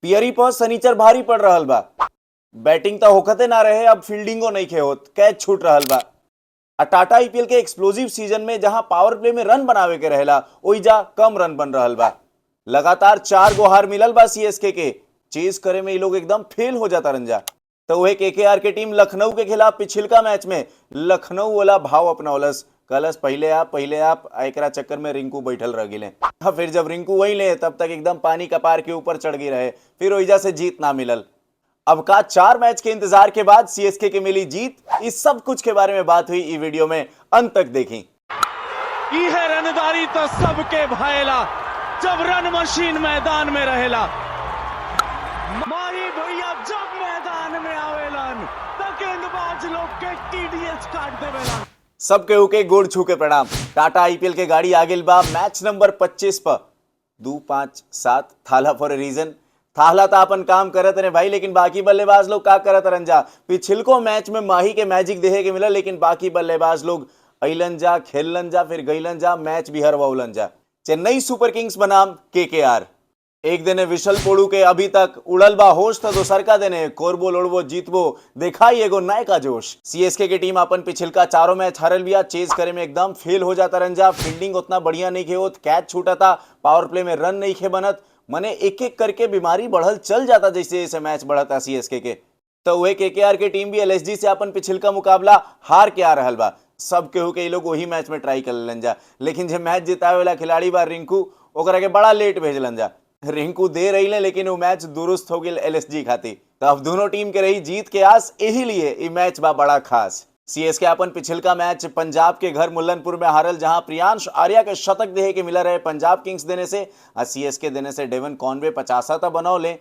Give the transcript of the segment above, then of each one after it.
पियरी पर सनीचर भारी पड़ रहल बा। बैटिंग तो होखते ना रहे, अब फील्डिंगो नहीं खे होत, कैच छूट रहल बा। टाटा आईपीएल के एक्सप्लोजिव सीजन में जहां पावर प्ले में रन बनावे के रहेला, ओइजा कम रन बन रहल बा। लगातार 4 गो हार मिलल बा सीएसके के। चेज करे में ये लोग एकदम फेल हो जाता रंजा। तो वह केकेआर के टीम लखनऊ के खिलाफ पिछिलका मैच में लखनऊ वाला भाव अपनौलस, कलस पहले आप एकरा चक्कर में रिंकू बैठल रह गिले। फिर जब रिंकू वही ले तब तक एकदम पानी कपार के ऊपर चढ़ गई रहे, फिर ओइजा से जीत ना मिलल। अब का 4 मैच के इंतजार के बाद सीएसके के मिली जीत। इस सब कुछ के बारे में बात हुई ई वीडियो में, अंत तक देखी। है रनदारी तो सबके भाएला, जब रन मशीन मैदान में रहेला। माही भैया जब मैदान में आवेलन तो गेंदबाज लोग के टीडीएस काट देवेलन। सब केहू के गोड़ छू के प्रणाम। टाटा आईपीएल के गाड़ी आगिल बा मैच नंबर 25 पर 2-5-7 थाला फॉर ए रीजन। थाला तो अपन काम करत रहे भाई, लेकिन बाकी बल्लेबाज लोग का करत रंजा। पिछिलको मैच में माही के मैजिक देखे के मिला, लेकिन बाकी बल्लेबाज लोग अइलन जा, खेलन जा, फिर गइलन जा, मैच भी हरवाउलन जा। चेन्नई सुपर किंग्स बनाम केकेआर। एक दिन विशल पोड़ू के अभी तक उड़ल बा होश, तो दोसर का देने कोरबो लोड़बो जीतबो दिखाई एगो नए का जोश। सीएसके की टीम अपन पिछिलका 4 मैच हारल बिया, चेज करे में एकदम फेल हो जाता रंजा। फील्डिंग उतना बढ़िया नहीं खे होत, कैच छूटता, पावर प्ले में रन नहीं खे बनत, मने एक एक करके बीमारी बढ़ल चल जाता जैसे जैसे मैच बढ़ता सीएसके के। तो वह केकेआर की टीम भी एलएसजी से अपन पिछिलका मुकाबला हार के आ रहल बा। सब केहू के लोग वही मैच में ट्राई कर लेन जा, लेकिन जो मैच जितावे वाला खिलाड़ी बा रिंकू, ओकरा के बड़ा लेट भेजलन जा। रिंकू दे रही ले, लेकिन वो मैच दुरुस्त हो गई एलएसजी खाती। तो अब दोनों टीम के रही जीत के आस, यही लिए ये मैच बा बड़ा खास। सीएसके अपन पिछिलका मैच पंजाब के घर मुल्लनपुर में हारल, जहां प्रियांश आर्या के शतक देहे के मिला रहे पंजाब किंग्स देने से, सीएसके देने से डेवन कॉनवे 50 बनौले।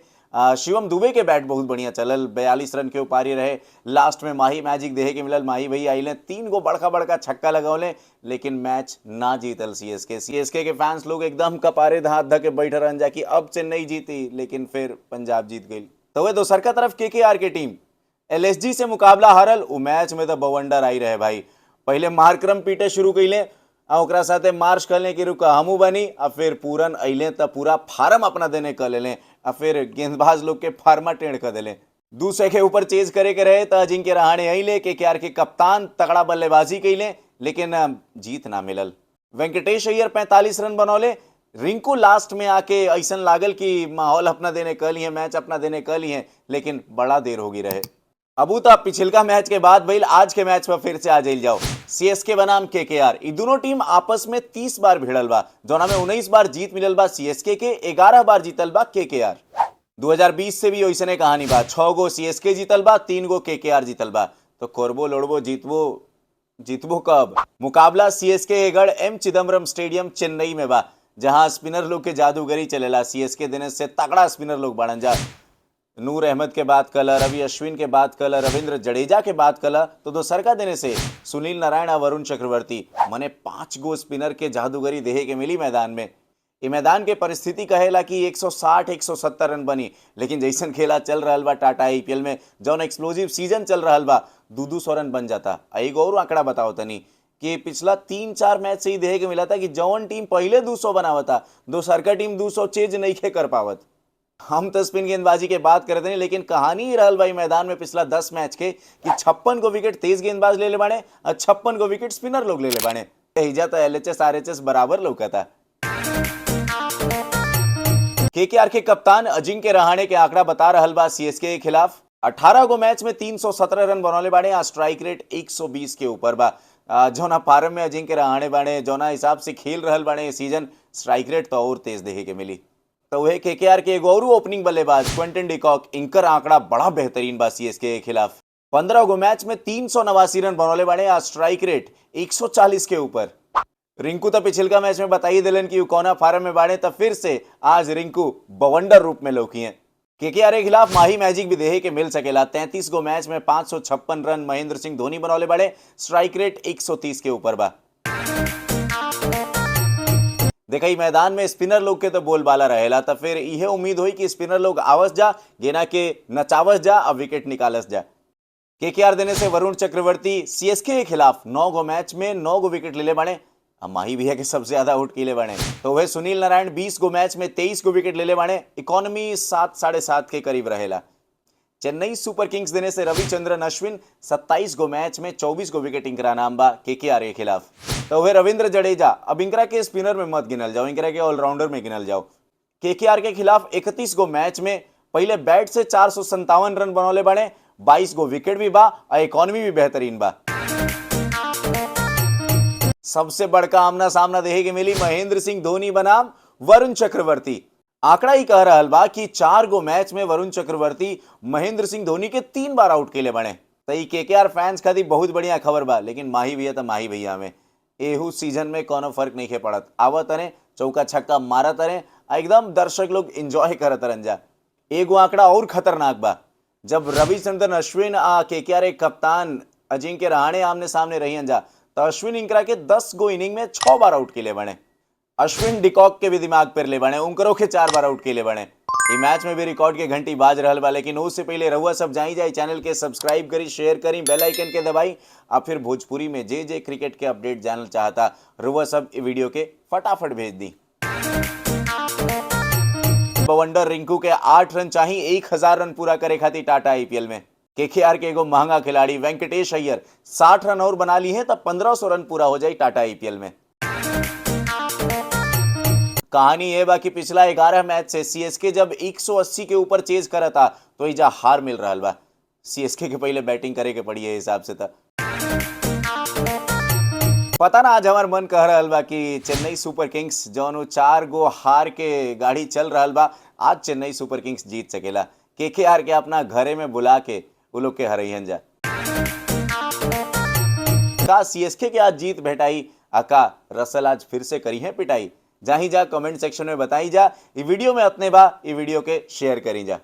शिवम दुबे के बैट बहुत बढ़िया चलल, 42 रन के उपारी रहे। लास्ट में माही मैजिक देहे के मिलल, माही भई आइले 3 गो बड़का बड़का छक्का लगौले, लेकिन मैच ना जीतल सीएसके के फैंस लोग एकदम कपारे हाथ धके बैठ रहन जा कि अब चेन्नई जीती, लेकिन फिर पंजाब जीत गई। तो वे दोसर का तरफ केकेआर की टीम एलएसजी से मुकाबला हारल। उ मैच में तो बवंडर आई रहे भाई। पहले मारक्रम पीटे शुरू कैले, ओकरा साथे मार्च करने की रुका हमू बनी, अब फिर पूरन अइले तो पूरा फार्म अपना देने कर ले, अब फिर गेंदबाज लोग के फार्मा टेढ़ कर दिले। दूसरे के ऊपर चेज करे के रहे तो अजिंक्य रहाणे अइले, केकेआर के कप्तान तगड़ा बल्लेबाजी कैले, लेकिन जीत ना मिलल। वेंकटेश अय्यर 45 रन बनौले। रिंकू लास्ट में आके ऐसा लागल कि माहौल अपना देने कल ही, मैच अपना देने कल ही, लेकिन बड़ा देर होगी रहे। अबू तो पिछिलका मैच के बाद भइल, आज के मैच पर फिर से आ जाइल जाओ। सीएसके बनाम केकेआर, ये दोनों टीम आपस में 30 बार भिड़ल बा, जौना में 19 बार जीत मिलल बा सीएसके के, 11 बार जीतल बा केकेआर। 2020 से भी वैसने कहानी बा, 6 गो सीएसके जीतल बा, 3 गो केकेआर जीतल बा। तो कोरबो लोड़बो जीतबो कब? मुकाबला सीएसके के गढ़ एम चिदम्बरम स्टेडियम चेन्नई में बा, जहां स्पिनर लोग के जादूगरी चलेला। सीएसके देने से तगड़ा स्पिनर लोग बढ़न जा। नूर अहमद के बात कला, रवि अश्विन के बात कला, रविंद्र जडेजा के बात कला, तो दोसर का देने से सुनील नारायण और वरुण चक्रवर्ती, मने 5 गो स्पिनर के जादूगरी देहे के मिली मैदान में। ये मैदान के परिस्थिति कहेला कि 160-170 रन बनी, लेकिन जैसन खेला चल रहा बा टाटा आईपीएल में, जौन एक्सप्लोजिव सीजन चल रहा बा, 200 रन बन जाता। एक और आंकड़ा बताओ तनी कि पिछला 3-4 मैच से ही देहे के मिला था कि जौन टीम पहले 200 बनावता, दोसर का टीम 200 चेज नहीं खे कर पावत। हम तो स्पिन गेंदबाजी के बात करते हैं, लेकिन कहानी ही रहल भाई मैदान में पिछला 10 मैच के कि 56 गो विकेट तेज गेंदबाज ले ले बाने और 56 गो विकेट स्पिनर लोग ले ले बाने। हिजा तो एलएचएस आरएचएस बराबर लौकता। केकेआर के कप्तान अजिंक्य रहाणे के आंकड़ा बता रहल बा सीएसके के खिलाफ 18 गो मैच में 317 रन बनौले बाने, आ स्ट्राइक रेट 120 के ऊपर बा। जौना फार्म में अजिंक्य रहाणे बाने, जौना हिसाब से खेल रहल बाने सीजन, स्ट्राइक रेट तो और तेज देखे के मिली। तो वह केकेआर के एक और ओपनिंग बल्लेबाज क्विंटन डिकॉक, इनकर आंकड़ा बड़ा बेहतरीन बा सीएसके के खिलाफ। 15 गो मैच में 389 रन बनौले बाने, आ स्ट्राइक रेट 140 के ऊपर। रिंकू तो पिछिलका मैच में बताई दिलन कि कोना फार्म में बाड़े, तो फिर से आज रिंकू बवंडर रूप में लौकी हैं। केकेआर के खिलाफ माही मैजिक भी देहे के मिल सकेला। 33 गो मैच में 556 रन महेंद्र सिंह धोनी बनौले बाड़े, स्ट्राइक रेट 130 के ऊपर बा। देखा मैदान में स्पिनर लोग के तो बोलबाला रहेला, तो फिर यह उम्मीद हुई कि स्पिनर लोग आवस जा, गेना के नचावस जा और विकेट निकालस जा। केकेआर देने से वरुण चक्रवर्ती सीएसके के खिलाफ 9 गो मैच में 9 गो विकेट ले ले बाड़े, अब माही भैया के सबसे ज्यादा आउट किले बने तो वह सुनील नारायण 20 गो मैच में 23 गो विकेट ले ले बने। इकोनॉमी 7 साढ़े 7 के करीब रहेला। चेन्नई सुपर किंग्स देने से रविचंद्रन अश्विन 27 गो मैच में 24 गो विकेट इंकरा नाम बा केकेआर के खिलाफ। तो वह रविंद्र जडेजा, अब इंकरा के स्पिनर में मत गिनल जाओ, इंकरा के ऑलराउंडर में गिनल जाओ। केकेआर के खिलाफ 31 गो मैच में पहले बैट से 457 रन बनौले बने, 22 गो विकेट भी बा और इकोनॉमी भी बेहतरीन बा। सबसे बड़का आमना सामना देखे के मिली महेंद्र सिंह धोनी बनाम वरुण चक्रवर्ती। आंकड़ा ही कह रहा बा कि 4 गो मैच में वरुण चक्रवर्ती महेंद्र सिंह धोनी के 3 बार आउट के लिए बने। तई केकेआर फैंस खातिर बहुत बढ़िया खबर बा, लेकिन माही भैया तो माही भैया में एहू सीजन में कोनो फर्क नहीं के पड़त। आवत अरे चौका छक्का मारत अरे एकदम दर्शक लोग एंजॉय करत रहन जा। एगो आंकड़ा और खतरनाक बा, जब रविचंद्रन अश्विन आ केकेआर के कप्तान अजिंक्य रहाणे आमने सामने रहियन जा तो अश्विन इंकरा के 10 गो इनिंग में 6 बार आउट के लिए बने। अश्विन डिकॉक के भी दिमाग पर ले बने, उनकरो के 4 बार आउट के लिए बने। ई मैच में भी रिकॉर्ड के घंटी बाज रहल बा, लेकिन उससे पहले रहुआ सब जाई चैनल के सब्सक्राइब करी, शेयर करी, बेल आइकन के दबाई। अब फिर भोजपुरी में जे क्रिकेट के अपडेट जानना चाहता रहुआ सब वीडियो के फटाफट भेज दी। बवंडर रिंकू के 8 रन चाहिए 1000 रन पूरा करे खातिर टाटा आईपीएल में। केकेआर के एगो महंगा खिलाड़ी वेंकटेश अय्यर 60 रन और बना ली है तब 1500 रन पूरा हो जाए टाटा आईपीएल में। कहानी यह बा कि पिछला 11 मैच से सीएसके जब 180 के ऊपर चेज करा था तो इजा हार मिल रहा बा। सीएसके के पहले बैटिंग करे के पड़ी है हिसाब से था। पता ना आज हमार मन कह रहा बा कि चेन्नई सुपर किंग्स जौन 4 गो हार के गाड़ी चल रहा बा, आज चेन्नई सुपर किंग्स जीत सकेला। केकेआर के अपना घरे में बुला के वो लोग के हरैहन जा। का सीएसके के आज जीत भेटाई, आका रसल आज फिर से करी है पिटाई। जाही जा कमेंट सेक्शन में बताई जा। ये वीडियो में अपने बा, ये वीडियो के शेयर करी जा।